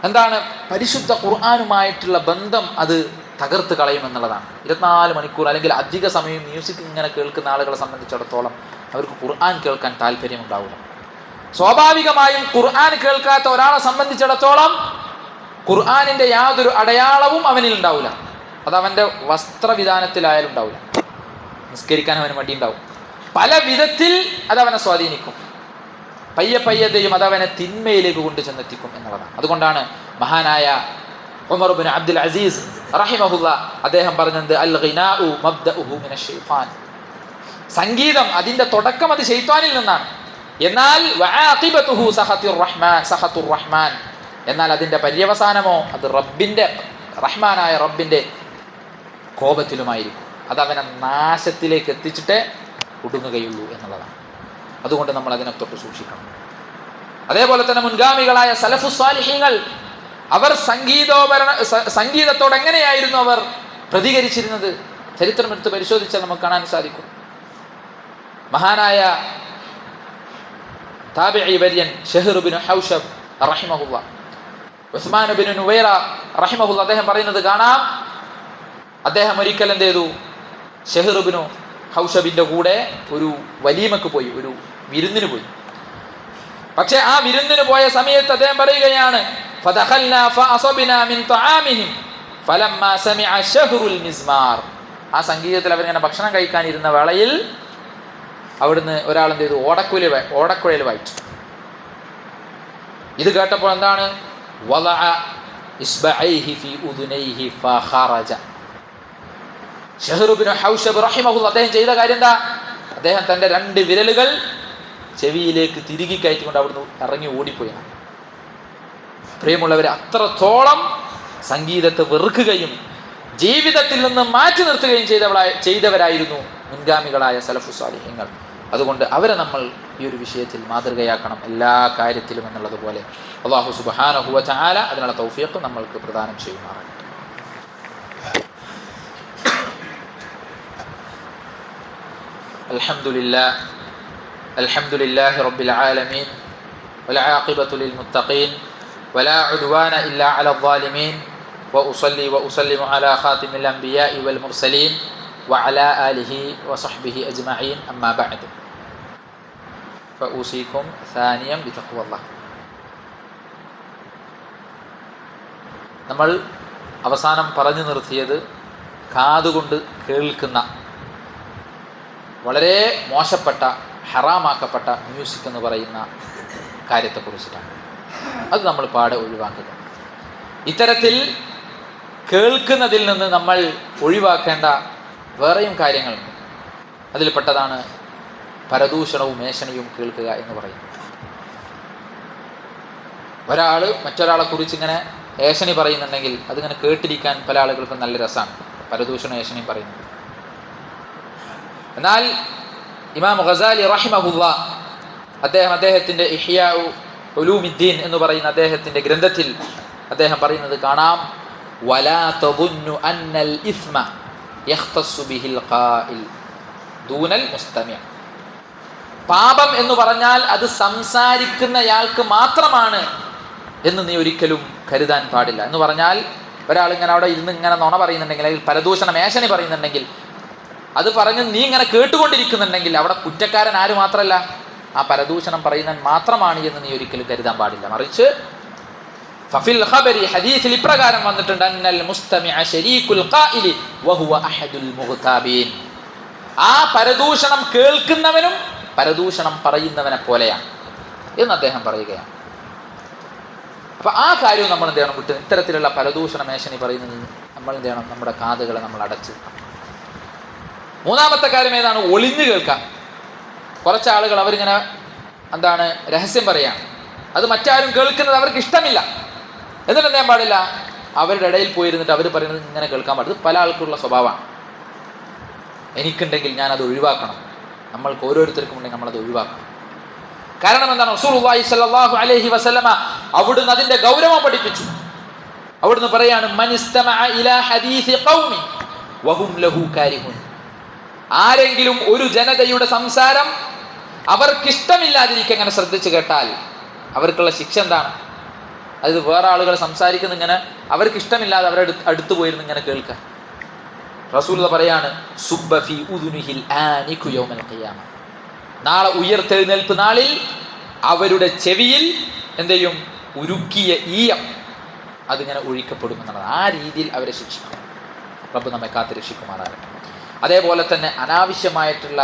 എന്താണ്? പരിശുദ്ധ ഖുർആനുമായിട്ടുള്ള ബന്ധം അത് തകർത്ത് കളയുമെന്നുള്ളതാണ്. 24 മണിക്കൂർ അല്ലെങ്കിൽ അധിക സമയം മ്യൂസിക് ഇങ്ങനെ കേൾക്കുന്ന ആളുകളെ സംബന്ധിച്ചിടത്തോളം അവർക്ക് ഖുർആൻ കേൾക്കാൻ താല്പര്യമുണ്ടാവില്ല. സ്വാഭാവികമായും ഖുർആൻ കേൾക്കാത്ത ഒരാളെ സംബന്ധിച്ചിടത്തോളം ഖുർആനിന്റെ യാതൊരു അടയാളവും അവനിൽ ഉണ്ടാവില്ല. അത് അവൻ്റെ വസ്ത്രവിധാനത്തിലായാലും ഉണ്ടാവില്ല. നിസ്കരിക്കാൻ അവന് മടിയുണ്ടാവും. പല വിധത്തിൽ അതവനെ സ്വാധീനിക്കും. പയ്യതെയും അതവനെ തിന്മയിലേക്ക് കൊണ്ടു ചെന്നെത്തിക്കും എന്നുള്ളതാണ്. അതുകൊണ്ടാണ് മഹാനായ ഉമർ ഇബ്നു അബ്ദുൽ അസീസ് റഹിമഹുല്ലാ അദ്ദേഹം പറഞ്ഞത്, അൽ ഗിനാഉ മബ്ദഉഹു മിനശ് ശൈത്താൻ. സംഗീതം അതിൻ്റെ തുടക്കം അത് ശൈത്താനിൽ നിന്നാണ്. എന്നാൽ വആഖിബതുഹു സഖത്തുർ റഹ്മാൻ, എന്നാൽ അതിൻ്റെ പര്യവസാനമോ അത് റഹ്മാനായ റബ്ബിൻ്റെ കോപത്തിലുമായിരിക്കും. അത് അവനെ നാശത്തിലേക്ക് എത്തിച്ചിട്ടേ ഒടുങ്ങുകയുള്ളൂ എന്നുള്ളതാണ്. അതുകൊണ്ട് നമ്മൾ അതിനെ തൊട്ട് സൂക്ഷിക്കണം. അതേപോലെ തന്നെ മുൻഗാമികളായ സലഫു സ്വാലിഹീങ്ങൾ അവർ സംഗീതത്തോട് എങ്ങനെയായിരുന്നു അവർ പ്രതികരിച്ചിരുന്നത്? ചരിത്രം എടുത്ത് പരിശോധിച്ചാൽ നമുക്ക് കാണാൻ സാധിക്കും. മഹാനായ താബിഈ വര്യൻ ഷഹ്ർ ഇബ്നു ഹൗശബ് റഹിമഹുല്ലാഹ്, ഉസ്മാൻ ഇബ്നു നുവൈറ റഹിമഹുല്ലാഹ് അദ്ദേഹം പറയുന്നത് കാണാം. അദ്ദേഹം ഒരിക്കൽ എന്ത് ചെയ്തു? ഷഹ്ർ ഇബ്നു ഹൗശബിന്റെ കൂടെ ഒരു വലീമക്ക് പോയി, ഒരു വിരുന്നിന് പോയി. പക്ഷെ ആ വിരുന്നിന് പോയ സമയത്ത് അദ്ദേഹം പറയുകയാണ്, ഫദഖൽനാ ഫഅസബ്നാ മിൻ തആമിഹിം ഫലമ്മാ സമിഅ ശഹ്റുൽ മിസ്മാർ. ആ സംഗീതത്തിൽ അവരിങ്ങനെ ഭക്ഷണം കഴിക്കാനിരുന്ന വേളയിൽ അവിടുന്ന് ഒരാൾ എന്ത് ചെയ്തു? ഓടക്കുഴൽ വായിച്ചു. ഇത് കേട്ടപ്പോൾ എന്താണ്? വളഅ ഇസ്ബഅൈഹി ഫീ ഉദുനൈഹി ഫഖറജ. ഷഹ്ർ ഇബ്നു ഹൗശബ് റഹിമഹുല്ലാഹ് അദ്ദേഹം ചെയ്ത കാര്യം എന്താ? അദ്ദേഹം തൻ്റെ 2 വിരലുകൾ ചെവിയിലേക്ക് തിരുകി കയറ്റിക്കൊണ്ട് അവിടുന്ന് ഇറങ്ങി ഓടിപ്പോയി. പ്രിയമുള്ളവരെ, അത്രത്തോളം സംഗീതത്തെ വെറുക്കുകയും ജീവിതത്തിൽ നിന്ന് മാറ്റി നിർത്തുകയും ചെയ്തവരായിരുന്നു മുൻഗാമികളായ സലഫു സ്വാലിഹീങ്ങൾ. അതുകൊണ്ട് അവരെ നമ്മൾ ഈ ഒരു വിഷയത്തിൽ മാതൃകയാക്കണം എല്ലാ കാര്യത്തിലും എന്നുള്ളതുപോലെ. അല്ലാഹു സുബ്ഹാനഹു വ തആല അതിനുള്ള തൗഫീഖ് നമ്മൾക്ക് പ്രദാനം ചെയ്യുമാറാകട്ടെ. അൽഹംദുലില്ലാഹി റബ്ബിൽ ആലമീൻ വൽ ആഖിബത്തു ലിൽ മുത്തഖീൻ വലാ ഉദ്വാന ഇല്ലാ അലൽ ളാലിമീൻ വഉസല്ലി വഉസല്ലിമു അലാ ഖാതിമിൽ അംബിയാഇ വൽ മുർസലീൻ വഅലാ ആലിഹി വസഹ്ബിഹി അജ്മഈൻ. അമ്മാ ബഅദ് ഫഊസികും സാനിയം ബിതഖ്വല്ലാഹ്. നമ്മൾ അവസാനം പറഞ്ഞു നിർത്തിയത് കാതുകൊണ്ട് കേൾക്കുന്ന വളരെ മോശപ്പെട്ട ഹറാമാക്കപ്പെട്ട മ്യൂസിക് എന്ന് പറയുന്ന കാര്യത്തെക്കുറിച്ചിട്ടാണ്. അത് നമ്മൾ പാടെ ഒഴിവാക്കുക. ഇത്തരത്തിൽ കേൾക്കുന്നതിൽ നിന്ന് നമ്മൾ ഒഴിവാക്കേണ്ട വേറെയും കാര്യങ്ങളുണ്ട്. അതിൽപ്പെട്ടതാണ് പരദൂഷണവും ഏഷണിയും കേൾക്കുക എന്ന് പറയുന്നത്. ഒരാൾ മറ്റൊരാളെ കുറിച്ച് ഇങ്ങനെ ഏഷണി പറയുന്നുണ്ടെങ്കിൽ അതിങ്ങനെ കേട്ടിരിക്കാൻ പല ആളുകൾക്കും നല്ല രസമാണ്, പരദൂഷണ ഏഷണിയും പറയുന്നത്. എന്നാൽ ഇമാം ഗസാലി റഹിമഹുല്ലാഹ് അദ്ദേഹത്തിൻ്റെ ഇഹ്യാ ഉലൂമിദ്ദീൻ എന്ന് പറയുന്ന അദ്ദേഹത്തിൻ്റെ ഗ്രന്ഥത്തിൽ അദ്ദേഹം പറയുന്നത് കാണാം, വലാ തദുന്നു അന്നൽ ഇസ്മ യഖ്തസ്സു ബിഹിൽ ഖാഇൽ ദൂനൽ മുസ്തമി'. പാപം എന്ന് പറഞ്ഞാൽ അത് സംസാരിക്കുന്നയാൾക്ക് മാത്രമാണ് എന്ന് നീ ഒരിക്കലും കരുതാൻ പാടില്ല. എന്ന് പറഞ്ഞാൽ ഒരാൾ ഇങ്ങനെ അവിടെ ഇരുന്ന് ഇങ്ങനെ നുണ പറയുന്നുണ്ടെങ്കിൽ, അല്ലെങ്കിൽ പരദൂഷണ മേശനി പറയുന്നുണ്ടെങ്കിൽ, അത് പറഞ്ഞ് നീ ഇങ്ങനെ കേട്ടുകൊണ്ടിരിക്കുന്നുണ്ടെങ്കിൽ അവിടെ കുറ്റക്കാരൻ ആര് മാത്രമല്ല, ആ പരദൂഷണം പറയുന്നവൻ മാത്രമാണ് എന്ന് നീ ഒരിക്കലും കരുതാൻ പാടില്ല. മറിച്ച് ഫഫിൽ ഖബരി, ഹദീസിൽ ഇപ്രകാരം വന്നിട്ടുണ്ട്, അന്നൽ മുസ്തമിഅ ശരീകുൽ ഖായിലി വഹുവ അഹദുൽ മുഗ്താബീൻ. ആ പരദൂഷണം കേൾക്കുന്നവനും പരദൂഷണം പറയുന്നവനെ പോലെയാണ് എന്ന് അദ്ദേഹം പറയുകയാണ്. അപ്പൊ ആ കാര്യവും നമ്മൾ എന്ത് ചെയ്യണം, വിട്ട് ഇത്തരത്തിലുള്ള പരദൂഷണ മേശനി പറയുന്നത് നമ്മൾ എന്ത് ചെയ്യണം, നമ്മുടെ കാതുകളെ നമ്മൾ അടച്ച്. മൂന്നാമത്തെ കാര്യം ഏതാണ്? ഒളിഞ്ഞു കേൾക്കാം. കുറച്ച് ആളുകൾ അവരിങ്ങനെ എന്താണ് രഹസ്യം പറയാം, അത് മറ്റാരും കേൾക്കുന്നത് അവർക്ക് ഇഷ്ടമില്ല. എന്നിട്ട് എന്ത് ചെയ്യാൻ പാടില്ല, അവരുടെ ഇടയിൽ പോയിരുന്നിട്ട് അവർ പറയുന്നത് ഇങ്ങനെ കേൾക്കാൻ പാടില്ല. പല ആൾക്കുള്ള സ്വഭാവമാണ്. എനിക്കുണ്ടെങ്കിൽ ഞാനത് ഒഴിവാക്കണം, നമ്മൾക്ക് ഓരോരുത്തർക്കും ഉണ്ടെങ്കിൽ നമ്മളത് ഒഴിവാക്കണം. കാരണം എന്താണ്? റസൂലുള്ളാഹി സ്വല്ലല്ലാഹു അലൈഹി വസല്ലമ അവിടുന്ന് അതിന്റെ ഗൗരവം പഠിപ്പിച്ചു. അവിടുന്ന് പറയാണ്, മനിസ്തമഅ ഇലാ ഹദീസി ഖൗമി വഹും ലഹു കാരിഹുൻ. ആരെങ്കിലും ഒരു ജനതയുടെ സംസാരം അവർക്കിഷ്ടമില്ലാതിരിക്കുക അങ്ങനെ ശ്രദ്ധിച്ചു കേട്ടാൽ അവർക്കുള്ള ശിക്ഷ എന്താണ്? അത് വേറെ ആളുകൾ സംസാരിക്കുന്ന ഇങ്ങനെ അവർക്ക് ഇഷ്ടമില്ലാതെ അവരുടെ അടുത്ത് പോയിരുന്ന് ഇങ്ങനെ കേൾക്കുക. റസൂലുള്ളാഹി പറയാണ്, സുബ്ബ ഫീ ഉദുനിഹിൽ ആനികു യൗമൽ ഖിയാമ. നാളെ ഉയർത്തെഴുന്നേൽപ്പ് നാളിൽ അവരുടെ ചെവിയിൽ എന്ത് ചെയ്യും? ഉരുക്കിയ ഈയം അതിങ്ങനെ ഒഴിക്കപ്പെടുമെന്നുള്ളത്. ആ രീതിയിൽ അവരെ ശിക്ഷിക്കും. റബ്ബ് നമ്മെ കാത്ത് രക്ഷിക്കുമാറാകട്ടെ. അതേപോലെ തന്നെ അനാവശ്യമായിട്ടുള്ള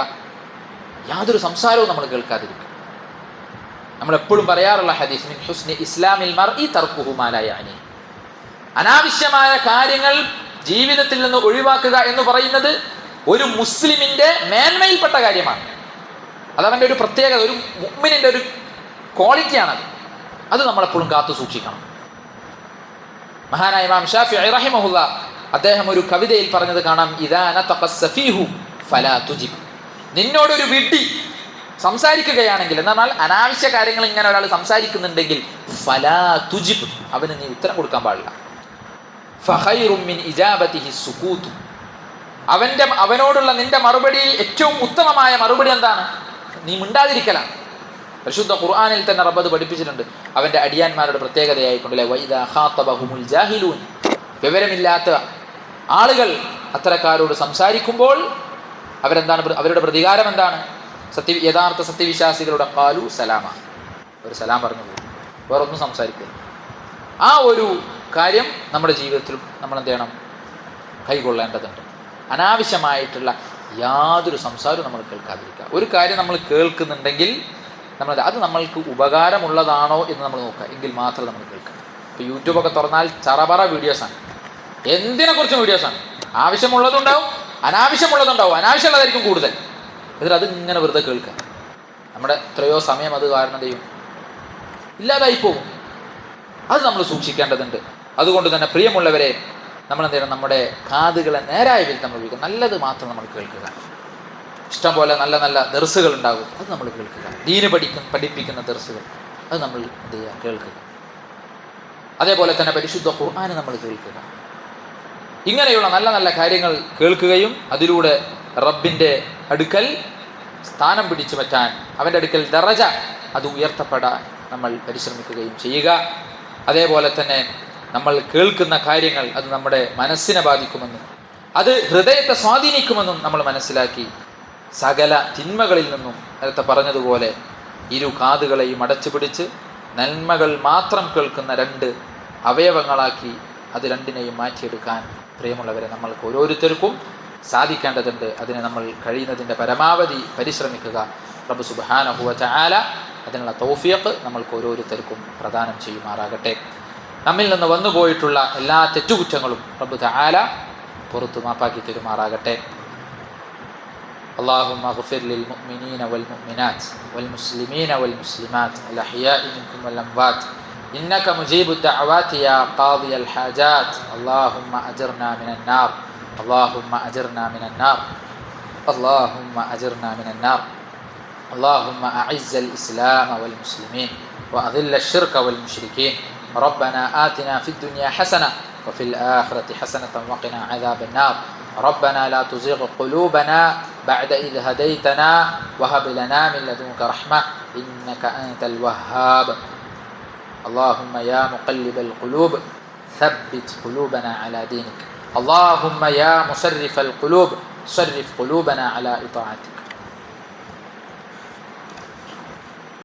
യാതൊരു സംസാരവും നമ്മൾ കേൾക്കാതിരിക്കും. നമ്മളെപ്പോഴും പറയാറുള്ള ഹദീസ്, മിൻ ഹുസ്നി ഇസ്ലാമിൽ മർഇ തർക്കുഹു മാ ലാ യഅനി. അനാവശ്യമായ കാര്യങ്ങൾ ജീവിതത്തിൽ നിന്ന് ഒഴിവാക്കുക എന്ന് പറയുന്നത് ഒരു മുസ്ലിമിന്റെ മേന്മയിൽപ്പെട്ട കാര്യമാണ്. അതവൻ്റെ ഒരു പ്രത്യേകത, ഒരു മുഅ്മിനിന്റെ ഒരു ക്വാളിറ്റിയാണത്. അത് നമ്മളെപ്പോഴും കാത്തു സൂക്ഷിക്കണം. മഹാനായ ഇമാം ശാഫിഈ റഹിമഹുല്ലാ അദ്ദേഹം ഒരു കവിതയിൽ പറഞ്ഞത് കാണാം, ഇദാ നതഖ സഫീഹു ഫലാ തുജിബ്. നിന്നോടൊരു വിഡ്ഢി സംസാരിക്കുകയാണെങ്കിൽ, എന്നാൽ അനാവശ്യ കാര്യങ്ങൾ ഇങ്ങനെ ഒരാൾ സംസാരിക്കുന്നുണ്ടെങ്കിൽ, ഫലാ തുജിബ്, അവന് നീ ഉത്തരം കൊടുക്കാൻ പാടില്ല. ഫഖൈറും മിൻ ഇജാബതിഹി സുകൂതു. അവനോടുള്ള നിന്റെ മറുപടിയിൽ ഏറ്റവും ഉത്തമമായ മറുപടി എന്താണ്? നീ മിണ്ടാതിരിക്കലാണ്. പരിശുദ്ധ ഖുർആനിൽ തന്നെ റബ്ബ് അത് പഠിപ്പിച്ചിട്ടുണ്ട്. അവന്റെ അടിയാന്മാരുടെ പ്രത്യേകതയായിക്കൊണ്ടല്ലേ, വൈദാ ഖാതബഹുമുൽ ജാഹിലൂൻ. വിവരമില്ലാത്ത ആളുകൾ അത്തരക്കാരോട് സംസാരിക്കുമ്പോൾ അവരെന്താണ്, അവരുടെ പ്രതികാരം എന്താണ്? യഥാർത്ഥ സത്യവിശ്വാസികളുടെ ഖാലു സലാമ, ഒരു സലാം പറഞ്ഞു പോകും, വേറൊന്നും സംസാരിക്കില്ല. ആ ഒരു കാര്യം നമ്മുടെ ജീവിതത്തിലും നമ്മൾ എന്ത് ചെയ്യണം, കൈകൊള്ളേണ്ടതുണ്ട്. അനാവശ്യമായിട്ടുള്ള യാതൊരു സംസാരവും നമ്മൾ കേൾക്കാതിരിക്കുക. ഒരു കാര്യം നമ്മൾ കേൾക്കുന്നുണ്ടെങ്കിൽ അത് നമ്മൾക്ക് ഉപകാരമുള്ളതാണോ എന്ന് നമ്മൾ നോക്കുക, എങ്കിൽ മാത്രം നമ്മൾ കേൾക്കുക. ഇപ്പോൾ യൂട്യൂബൊക്കെ തുറന്നാൽ ചറപറ വീഡിയോസാണ്, എന്തിനെക്കുറിച്ചും വീഡിയോസാണ്. ആവശ്യമുള്ളതുണ്ടാവും, അനാവശ്യമുള്ളതുണ്ടാവും. അനാവശ്യമുള്ളതായിരിക്കും കൂടുതൽ. എന്നിട്ട് അത് ഇങ്ങനെ വെറുതെ കേൾക്കുക. നമ്മുടെ എത്രയോ സമയം അത് കാരണം ചെയ്യും, ഇല്ലാതായി പോകും. അത് നമ്മൾ സൂക്ഷിക്കേണ്ടതുണ്ട്. അതുകൊണ്ട് തന്നെ പ്രിയമുള്ളവരെ, നമ്മൾ എന്ത് ചെയ്യണം, നമ്മുടെ കാതുകളെ നേരായ വിധത്തിൽ നമ്മൾ ഉപയോഗിക്കുക. നല്ലത് മാത്രം നമ്മൾ കേൾക്കുക. ഇഷ്ടം പോലെ നല്ല നല്ല ദർസുകൾ ഉണ്ടാകും, അത് നമ്മൾ കേൾക്കുക. ദീന് പഠിപ്പിക്കുന്ന ദർസുകൾ അത് നമ്മൾ എന്ത് ചെയ്യുക, കേൾക്കുക. അതേപോലെ തന്നെ പരിശുദ്ധ ഖുർആൻ നമ്മൾ കേൾക്കുക. ഇങ്ങനെയുള്ള നല്ല നല്ല കാര്യങ്ങൾ കേൾക്കുകയും അതിലൂടെ റബ്ബിൻ്റെ അടുക്കൽ സ്ഥാനം പിടിച്ചു പറ്റാൻ, അവൻ്റെ അടുക്കൽ ദറജ അത് ഉയർത്തപ്പെടാൻ നമ്മൾ പരിശ്രമിക്കുകയും ചെയ്യുക. അതേപോലെ തന്നെ നമ്മൾ കേൾക്കുന്ന കാര്യങ്ങൾ അത് നമ്മുടെ മനസ്സിനെ ബാധിക്കുമെന്നും അത് ഹൃദയത്തെ സ്വാധീനിക്കുമെന്നും നമ്മൾ മനസ്സിലാക്കി സകല തിന്മകളിൽ നിന്നും നേരത്തെ പറഞ്ഞതുപോലെ ഇരു കാതുകളെയും അടച്ചു പിടിച്ച് നന്മകൾ മാത്രം കേൾക്കുന്ന രണ്ട് അവയവങ്ങളാക്കി അത് രണ്ടിനെയും മാറ്റിയെടുക്കാൻ പ്രിയമുള്ളവരെ നമ്മൾക്ക് ഓരോരുത്തർക്കും സാധിക്കേണ്ടതുണ്ട്. അതിനെ നമ്മൾ കഴിയുന്നതിൻ്റെ പരമാവധി പരിശ്രമിക്കുക. റബ്ബ് സുബ്ഹാനഹു വ തആല അതിനുള്ള തൗഫീഖ് നമ്മൾക്ക് ഓരോരുത്തർക്കും പ്രദാനം ചെയ്യുമാറാകട്ടെ. നമ്മിൽ നിന്ന് വന്നുപോയിട്ടുള്ള എല്ലാ തെറ്റുകുറ്റങ്ങളും റബ്ബ് തആല പുറത്തു മാപ്പാക്കി തരുമാറാകട്ടെ. اللهم اغفر للمؤمنين والمؤمنات والمسلمين والمسلمات الأحياء منكم والأموات إنك مجيب الدعوات يا قاضي الحاجات. اللهم أجرنا من النار، اللهم أجرنا من النار، اللهم أجرنا من النار. اللهم أعز الإسلام والمسلمين وأذل الشرك والمشركين. ربنا آتنا في الدنيا حسنة وفي الآخرة حسنة وقنا عذاب النار. ربنا لا تزغ قلوبنا بعد إذ هديتنا وهب لنا من لدنك رحمة إنك أنت الوهاب. اللهم يا مقلب القلوب ثبت قلوبنا على دينك. اللهم يا مصرف القلوب صرف قلوبنا على إطاعتك.